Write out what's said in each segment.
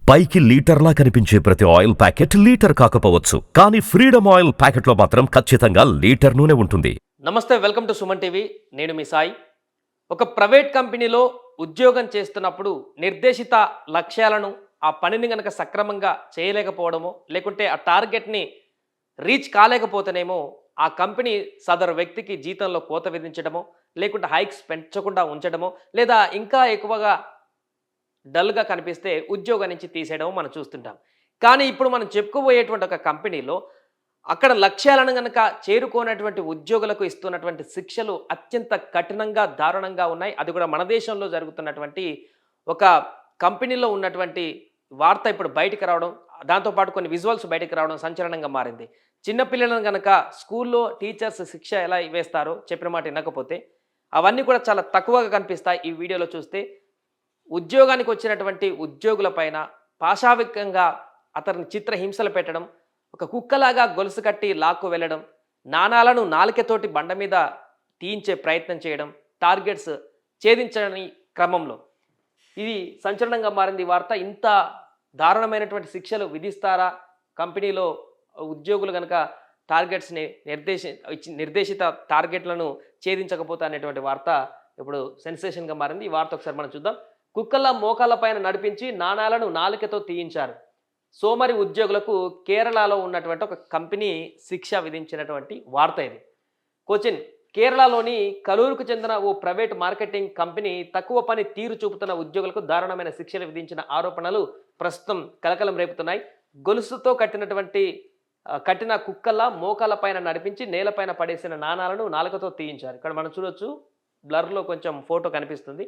పైకి లీటర్లా కనిపించే ప్రతి ఆయిల్ ప్యాకెట్ లీటర్ కాకపోవచ్చు, కానీ ఫ్రీడమ్ ఆయిల్ ప్యాకెట్లో మాత్రం ఖచ్చితంగా లీటర్ నూనె ఉంటుంది. నమస్తే, వెల్కమ్ టు సుమన్ టీవీ. నేను మీ సాయి. ఒక ప్రైవేట్ కంపెనీలో ఉద్యోగం చేస్తున్నప్పుడు నిర్దేశిత లక్ష్యాలను, ఆ పనిని గనక సక్రమంగా చేయలేకపోవడమో, లేకుంటే ఆ టార్గెట్ని రీచ్ కాలేకపోతేనేమో ఆ కంపెనీ సదరు వ్యక్తికి జీతంలో కోత విధించడమో, లేకుంటే హైక్స్ పెంచకుండా ఉంచడమో, లేదా ఇంకా ఎక్కువగా డల్గా కనిపిస్తే ఉద్యోగం నుంచి తీసేయడం మనం చూస్తుంటాం. కానీ ఇప్పుడు మనం చెప్పుకోబోయేటువంటి ఒక కంపెనీలో అక్కడ లక్ష్యాలను గనక చేరుకోనటువంటి ఉద్యోగులకు ఇస్తున్నటువంటి శిక్షలు అత్యంత కఠినంగా, దారుణంగా ఉన్నాయి. అది కూడా మన దేశంలో జరుగుతున్నటువంటి ఒక కంపెనీలో ఉన్నటువంటి వార్త ఇప్పుడు బయటికి రావడం, దాంతోపాటు కొన్ని విజువల్స్ బయటికి రావడం సంచలనంగా మారింది. చిన్నపిల్లలను గనక స్కూల్లో టీచర్స్ శిక్ష ఎలా వేస్తారో చెప్పిన మాట వినకపోతే అవన్నీ కూడా చాలా తక్కువగా కనిపిస్తాయి ఈ వీడియోలో చూస్తే. ఉద్యోగానికి వచ్చినటువంటి ఉద్యోగుల పైన పాశావికంగా అతన్ని చిత్రహింసలు పెట్టడం, ఒక కుక్కలాగా గొలుసు కట్టి లాక్కు వెళ్ళడం, నాణాలను నాలికతోటి బండ మీద తీయించే ప్రయత్నం చేయడం, టార్గెట్స్ ఛేదించని క్రమంలో ఇది సంచలనంగా మారింది ఈ వార్త. ఇంత దారుణమైనటువంటి శిక్షలు విధిస్తారా కంపెనీలో ఉద్యోగులు కనుక టార్గెట్స్ని నిర్దేశిత టార్గెట్లను ఛేదించకపోతే అనేటువంటి వార్త ఇప్పుడు సెన్సేషన్గా మారింది. ఈ వార్త ఒకసారి మనం చూద్దాం. కుక్కల మోకాళ్ళ పైన నడిపించి నాణాలను నాలుకతో తీయించారు. సోమరి ఉద్యోగులకు కేరళలో ఉన్నటువంటి ఒక కంపెనీ శిక్ష విధించినటువంటి వార్త ఇది. కోచిన్ కేరళలోని కలూరుకు చెందిన ఓ ప్రైవేట్ మార్కెటింగ్ కంపెనీ తక్కువ పని తీరు చూపుతున్న ఉద్యోగులకు దారుణమైన శిక్షలు విధించిన ఆరోపణలు ప్రస్తుతం కలకలం రేపుతున్నాయి. గొలుసుతో కట్టిన కుక్కల మోకాళ్ళ పైన నడిపించి నేలపైన పడేసిన నాణాలను నాలుకతో తీయించారు. ఇక్కడ మనం చూడొచ్చు, బ్లర్లో కొంచెం ఫోటో కనిపిస్తుంది.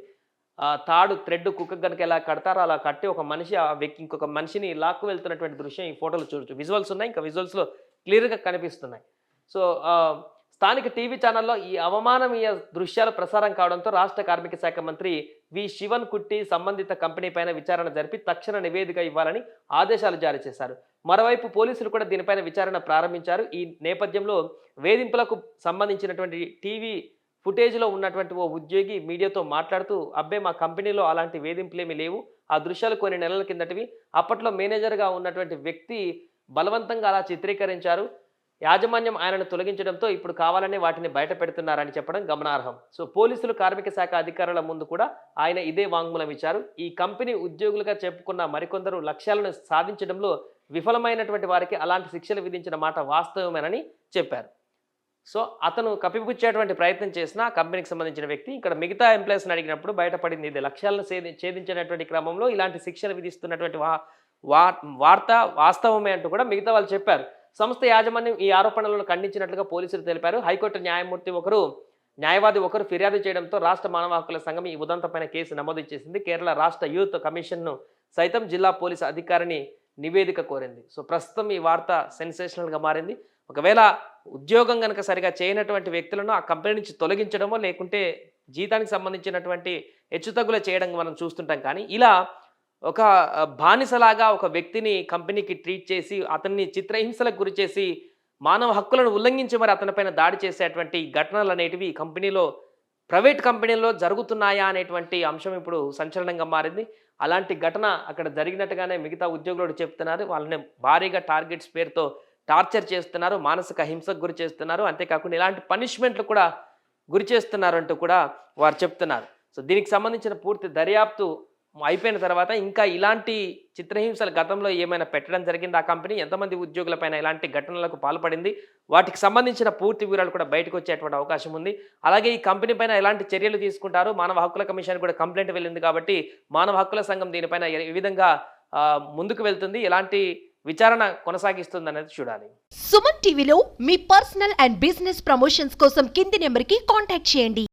తాడు థ్రెడ్ కుక్క కనుక ఎలా కడతారో అలా కట్టి ఒక మనిషి ఆ వ్యక్తి ఇంకొక మనిషిని లాక్కు వెళ్తున్నటువంటి దృశ్యం ఈ ఫోటోలు చూడొచ్చు. విజువల్స్ ఉన్నాయి, ఇంకా విజువల్స్లో క్లియర్గా కనిపిస్తున్నాయి. సో స్థానిక టీవీ ఛానల్లో ఈ అవమాననీయ దృశ్యాలు ప్రసారం కావడంతో రాష్ట్ర కార్మిక శాఖ మంత్రి వి శివన్ కుట్టి సంబంధిత కంపెనీ పైన విచారణ జరిపి తక్షణ నివేదిక ఇవ్వాలని ఆదేశాలు జారీ చేశారు. మరోవైపు పోలీసులు కూడా దీనిపైన విచారణ ప్రారంభించారు. ఈ నేపథ్యంలో వేధింపులకు సంబంధించినటువంటి టీవీ ఫుటేజ్లో ఉన్నటువంటి ఓ ఉద్యోగి మీడియాతో మాట్లాడుతూ, అబ్బే మా కంపెనీలో అలాంటి వేధింపులేమీ లేవు, ఆ దృశ్యాలు కొన్ని నెలల కిందటివి, అప్పట్లో మేనేజర్గా ఉన్నటువంటి వ్యక్తి బలవంతంగా అలా చిత్రీకరించారు, యాజమాన్యం ఆయనను తొలగించడంతో ఇప్పుడు కావాలనే వాటిని బయట పెడుతున్నారని చెప్పడం గమనార్హం. సో పోలీసులు, కార్మిక శాఖ అధికారుల ముందు కూడా ఆయన ఇదే వాంగ్మూలం ఇచ్చారు. ఈ కంపెనీ ఉద్యోగులుగా చెప్పుకున్న మరికొందరు లక్ష్యాలను సాధించడంలో విఫలమైనటువంటి వారికి అలాంటి శిక్షలు విధించిన మాట వాస్తవమేనని చెప్పారు. సో అతను కప్పిపుచ్చేటువంటి ప్రయత్నం చేసిన కంపెనీకి సంబంధించిన వ్యక్తి ఇక్కడ మిగతా ఎంప్లాయీస్ని అడిగినప్పుడు బయటపడింది ఇది. లక్ష్యాలను ఛేదించినటువంటి క్రమంలో ఇలాంటి శిక్షలు విధిస్తున్నటువంటి వార్త వాస్తవమే అంటూ కూడా మిగతా వాళ్ళు చెప్పారు. సంస్థ యాజమాన్యం ఈ ఆరోపణలను ఖండించినట్లుగా పోలీసులు తెలిపారు. హైకోర్టు న్యాయవాది ఒకరు ఫిర్యాదు చేయడంతో రాష్ట్ర మానవ హక్కుల సంఘం ఈ ఉదంతంపైన కేసు నమోదు చేసింది. కేరళ రాష్ట్ర యూత్ కమిషన్ను సైతం జిల్లా పోలీసు అధికారిని నివేదిక కోరింది. సో ప్రస్తుతం ఈ వార్త సెన్సేషనల్గా మారింది. ఒకవేళ ఉద్యోగం కనుక సరిగా చేయనటువంటి వ్యక్తులను ఆ కంపెనీ నుంచి తొలగించడమో, లేకుంటే జీతానికి సంబంధించినటువంటి హెచ్చుతగ్గులు చేయడం మనం చూస్తుంటాం. కానీ ఇలా ఒక బానిసలాగా ఒక వ్యక్తిని కంపెనీకి ట్రీట్ చేసి అతన్ని చిత్రహింసలకు గురి చేసి మానవ హక్కులను ఉల్లంఘించి మరి అతనిపైన దాడి చేసేటువంటి ఘటనలు అనేటివి కంపెనీలో, ప్రైవేట్ కంపెనీల్లో జరుగుతున్నాయా అనేటువంటి అంశం ఇప్పుడు సంచలనంగా మారింది. అలాంటి ఘటన అక్కడ జరిగినట్టుగానే మిగతా ఉద్యోగులు చెప్తున్నారు. వాళ్ళని భారీగా టార్గెట్స్ పేరుతో టార్చర్ చేస్తున్నారు, మానసిక హింసకు గురి చేస్తున్నారు, అంతేకాకుండా ఇలాంటి పనిష్మెంట్లు కూడా గురి చేస్తున్నారు అంటూ కూడా వారు చెప్తున్నారు. సో దీనికి సంబంధించిన పూర్తి దర్యాప్తు అయిపోయిన తర్వాత ఇంకా ఇలాంటి చిత్రహింసలు గతంలో ఏమైనా పెట్టడం జరిగింది, ఆ కంపెనీ ఎంతమంది ఉద్యోగులపైన ఇలాంటి ఘటనలకు పాల్పడింది, వాటికి సంబంధించిన పూర్తి వివరాలు కూడా బయటకు వచ్చేటువంటి అవకాశం ఉంది. అలాగే ఈ కంపెనీ పైన ఎలాంటి చర్యలు తీసుకుంటారు, మానవ హక్కుల కమిషన్ కూడా కంప్లైంట్ వెళ్ళింది కాబట్టి మానవ హక్కుల సంఘం దీనిపైన ఏ విధంగా ముందుకు వెళ్తుంది, ఎలాంటి విచారణ కొనసాగిస్తుంది అనేది చూడాలి. సుమన్ టీవీలో మీ పర్సనల్ అండ్ బిజినెస్ ప్రమోషన్స్ కోసం కింది నెంబర్కి కాంటాక్ట్ చేయండి.